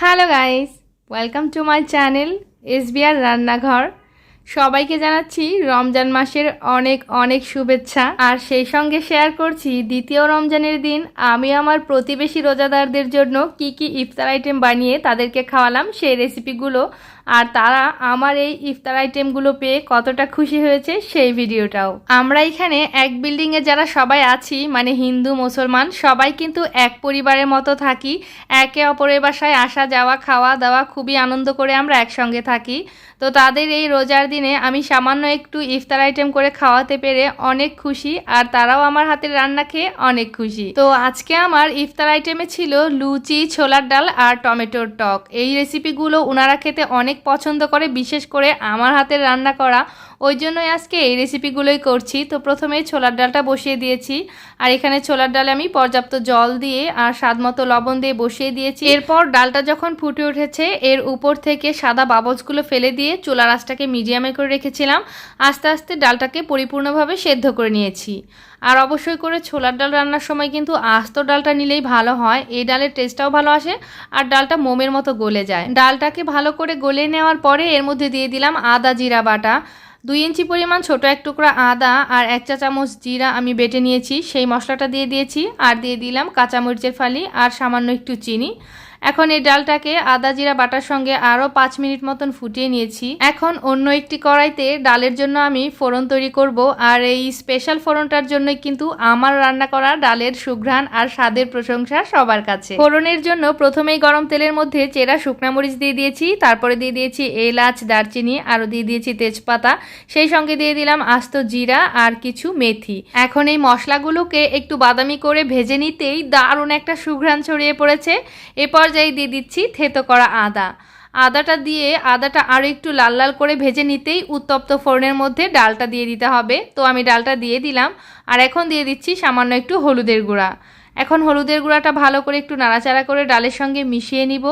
Hello guys, welcome to my channel SBR রান্নাঘর। সবাইকে জানাচ্ছি রমজান মাসের অনেক অনেক শুভেচ্ছা। আর সেই সঙ্গে শেয়ার করছি দ্বিতীয় রমজানের দিন আমি আমার প্রতিবেশী রোজাদারদের জন্য কি কি ইফতার আইটেম বানিয়ে তাদেরকে খাওয়ালাম সেই রেসিপিগুলো, আর তারা আমার এই ইফতার আইটেমগুলো পেয়ে কতটা খুশি হয়েছে সেই ভিডিওটাও। আমরা এখানে এক বিল্ডিংয়ে যারা সবাই আছি, মানে হিন্দু মুসলমান সবাই কিন্তু এক পরিবারের মতো থাকি। একে অপরের বাসায় আসা যাওয়া খাওয়া দাওয়া খুবই আনন্দ করে আমরা একসঙ্গে থাকি। তো তাদের এই রোজার দিনে আমি সামান্য একটু ইফতার আইটেম করে খাওয়াতে পেরে অনেক খুশি, আর তারাও আমার হাতের রান্না খেয়ে অনেক খুশি। তো আজকে আমার ইফতার আইটেমে ছিল লুচি, ছোলার ডাল আর টমেটোর টক। এই রেসিপিগুলো ওনারা খেতে অনেক পছন্দ করে, বিশেষ করে আমার হাতের রান্না করা, ওই জন্যই আজকে এই রেসিপিগুলোই করছি। তো প্রথমেই ছোলার ডালটা বসিয়ে দিয়েছি, আর এখানে ছোলার ডালে আমি পর্যাপ্ত জল দিয়ে আর স্বাদ মতো লবণ দিয়ে বসিয়ে দিয়েছি। এরপর ডালটা যখন ফুটে উঠেছে এর উপর থেকে সাদা বাবলসগুলো ফেলে দিয়ে চুলার আঁচটাকে মিডিয়ামে করে রেখেছিলাম। আস্তে আস্তে ডালটাকে পরিপূর্ণভাবে সেদ্ধ করে নিয়েছি। আর অবশ্যই করে ছোলার ডাল রান্নার সময় কিন্তু আস্ত ডালটা নিলেই ভালো হয়, এই ডালের টেস্টটাও ভালো আসে আর ডালটা মোমের মতো গলে যায়। ডালটাকে ভালো করে গলে নেওয়ার পরে এর মধ্যে দিয়ে দিলাম আদা জিরা বাটা। 2 ইঞ্চি পরিমাণ ছোট এক টুকরা আদা আর 1 চা চামচ জিরা আমি বেটে নিয়েছি, সেই মশলাটা দিয়ে দিয়েছি। আর দিয়ে দিলাম কাঁচামরিচের ফালি আর সামান্য একটু চিনি। এখন এই ডালটাকে আদা জিরা বাটার সঙ্গে আরও 5 মিনিট মতন ফুটিয়ে নিয়েছি। এখন অন্য একটি কড়াইতে ডালের জন্য আমি ফোড়ন তৈরি করব, আর এই স্পেশাল ফোড়নটার জন্যই কিন্তু আমার রান্না করা ডালের সুঘ্রাণ আর স্বাদের প্রশংসা সবার কাছে। ফোড়নের জন্য প্রথমেই গরম তেলের মধ্যে চেরা শুকনা মরিচ দিয়ে দিয়েছি, তারপরে দিয়ে দিয়েছি এলাচ, দারচিনি, আরও দিয়ে দিয়েছি তেজপাতা, সেই সঙ্গে দিয়ে দিলাম আস্ত জিরা আর কিছু মেথি। এখন এই মশলাগুলোকে একটু বাদামি করে ভেজে নিতেই দারুণ একটা সুঘ্রাণ ছড়িয়ে পড়েছে। এরপর পর্যায়ে দিয়ে দিচ্ছি থেতো করা আদাটা দিয়ে আদাটা আরও একটু লাল লাল করে ভেজে নিতেই উত্তপ্ত ফোড়নের মধ্যে ডালটা দিয়ে দিতে হবে। তো আমি ডালটা দিয়ে দিলাম, আর এখন দিয়ে দিচ্ছি সামান্য একটু হলুদের গুঁড়া। এখন হলুদের গুঁড়াটা ভালো করে একটু নাড়াচাড়া করে ডালের সঙ্গে মিশিয়ে নিব।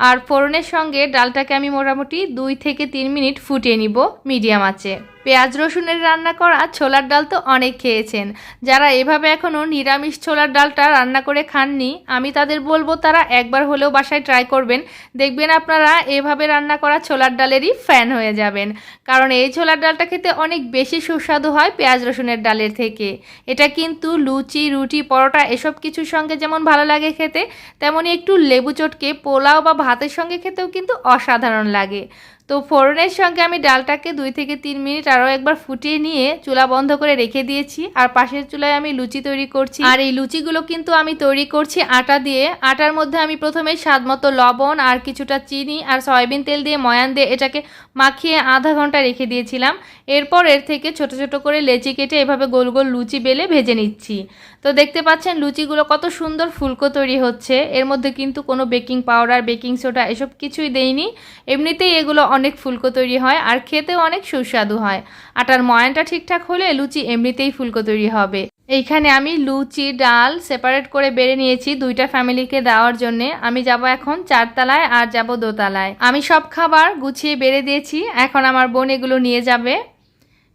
আর ফোড়নের সঙ্গে ডালটাকে আমি মোটামুটি 2 থেকে 3 মিনিট ফুটিয়ে নিব মিডিয়াম আঁচে। পেঁয়াজ রসুনের রান্না করা ছোলার ডাল তো অনেক খেয়েছেন। যারা এভাবে এখনও নিরামিষ ছোলার ডালটা রান্না করে খাননি, আমি তাদের বলবো তারা একবার হলেও বাসায় ট্রাই করবেন। দেখবেন আপনারা এভাবে রান্না করা ছোলার ডালেরই ফ্যান হয়ে যাবেন, কারণ এই ছোলার ডালটা খেতে অনেক বেশি সুস্বাদু হয় পেঁয়াজ রসুনের ডালের থেকে। এটা কিন্তু লুচি, রুটি, পরোটা এসব কিছুর সঙ্গে যেমন ভালো লাগে খেতে, তেমনই একটু লেবু চটকে পোলাও বা ভাতের সঙ্গে খেতেও কিন্তু অসাধারণ লাগে। তো ফোড়নের সঙ্গে আমি ডালটাকে 2 থেকে 3 মিনিট আরও একবার ফুটিয়ে নিয়ে চুলা বন্ধ করে রেখে দিয়েছি। আর পাশের চুলায় আমি লুচি তৈরি করছি, আর এই লুচিগুলো কিন্তু আমি তৈরি করছি আটা দিয়ে। আটার মধ্যে আমি প্রথমে স্বাদ মতো লবণ আর কিছুটা চিনি আর সয়াবিন তেল দিয়ে ময়ান দিয়ে এটাকে মাখিয়ে আধা ঘন্টা রেখে দিয়েছিলাম। এরপর এর থেকে ছোট ছোট করে লেচি কেটে এভাবে গোল গোল লুচি বেলে ভেজে নিচ্ছি। তো দেখতে পাচ্ছেন লুচিগুলো কত সুন্দর ফুলকো তৈরি হচ্ছে। এর মধ্যে কিন্তু কোনো বেকিং পাউডার, বেকিং সোডা এসব কিছুই দেইনি, এমনিতেই এগুলো অনেক ফুলকো তৈরি হয় আর খেতেও অনেক সুস্বাদু হয়। আটার ময়ানটা ঠিকঠাক হলে লুচি এমনিতেই ফুলকো তৈরি হবে। এইখানে আমি লুচি ডাল সেপারেট করে বেড়ে নিয়েছি 2টা ফ্যামিলিকে দেওয়ার জন্য। আমি যাব এখন 4 তলায় আর যাব 2 তলায়। আমি সব খাবার গুছিয়ে বেড়ে দিয়েছি, এখন আমার বোন এগুলো নিয়ে যাবে,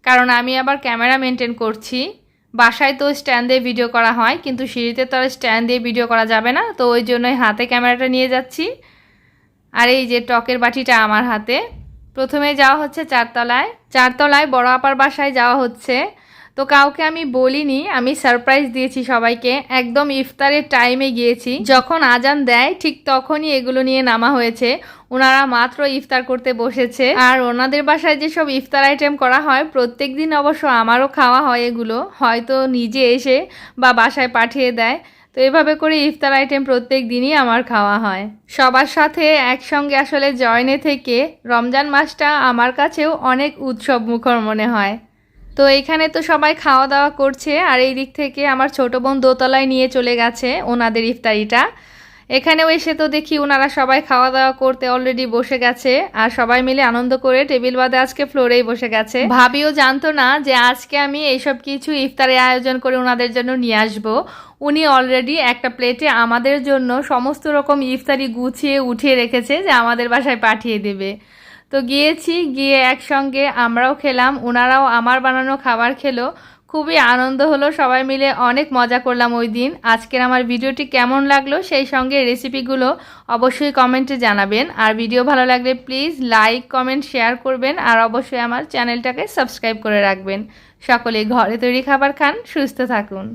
কারণ আমি আবার ক্যামেরা মেনটেন করছি। বাসায় তো স্ট্যান্ড দিয়ে ভিডিও করা হয়, কিন্তু সিঁড়িতে তো আর স্ট্যান্ড দিয়ে ভিডিও করা যাবে না, তো ওই জন্যই হাতে ক্যামেরাটা নিয়ে যাচ্ছি। আর এই যে টকের বাটিটা আমার হাতে। প্রথমে যাওয়া হচ্ছে 4 তলায়। 4 তলায় বড় আপার বাসায় যাওয়া হচ্ছে। তো কাউকে আমি বলিনি, আমি সারপ্রাইজ দিয়েছি সবাইকে। একদম ইফতারের টাইমে গিয়েছি, যখন আজান দেয় ঠিক তখনই এগুলো নিয়ে নামা হয়েছে। ওনারা মাত্র ইফতার করতে বসেছে, আর ওনাদের বাসায় যেসব ইফতার আইটেম করা হয় প্রত্যেক দিন অবশ্য আমারও খাওয়া হয় এগুলো, হয়তো নিজে এসে বা বাসায় পাঠিয়ে দেয়। তো এভাবে করে ইফতার আইটেম প্রত্যেক দিনই আমার খাওয়া হয়। সবার সাথে একসঙ্গে আসলে জয়েনে থেকে রমজান মাসটা আমার কাছেও অনেক উৎসব মুখর মনে হয়। তো এখানে তো সবাই খাওয়া দাওয়া করছে, আর এই দিক থেকে আমার ছোট বোন দোতলায় নিয়ে চলে গেছে ওনাদের ইফতারিটা। এখানেও এসে তো দেখি ওনারা সবাই খাওয়া দাওয়া করতে অলরেডি বসে গেছে, আর সবাই মিলে আনন্দ করে টেবিল বাদে আজকে ফ্লোরেই বসে গেছে। ভাবিও জানতো না যে আজকে আমি এইসব কিছু ইফতারে আয়োজন করে ওনাদের জন্য নিয়ে আসবো। উনি অলরেডি একটা প্লেটে আমাদের জন্য সমস্ত রকম ইফতারি গুছিয়ে উঠিয়ে রেখেছে যে আমাদের বাসায় পাঠিয়ে দেবে। তো গিয়েছি, গিয়ে একসঙ্গে আমরাও খেলাম, ওনারাও আমার বানানো খাবার খেলো। খুবই আনন্দ হলো, সবাই মিলে অনেক মজা করলাম ওই দিন। আজকের আমার ভিডিওটি কেমন লাগলো সেই সঙ্গে রেসিপিগুলো অবশ্যই কমেন্টে জানাবেন। আর ভিডিও ভালো লাগলে প্লিজ লাইক কমেন্ট শেয়ার করবেন, আর অবশ্যই আমার চ্যানেলটাকে সাবস্ক্রাইব করে রাখবেন। সকলে ঘরে তৈরি খাবার খান, সুস্থ থাকুন।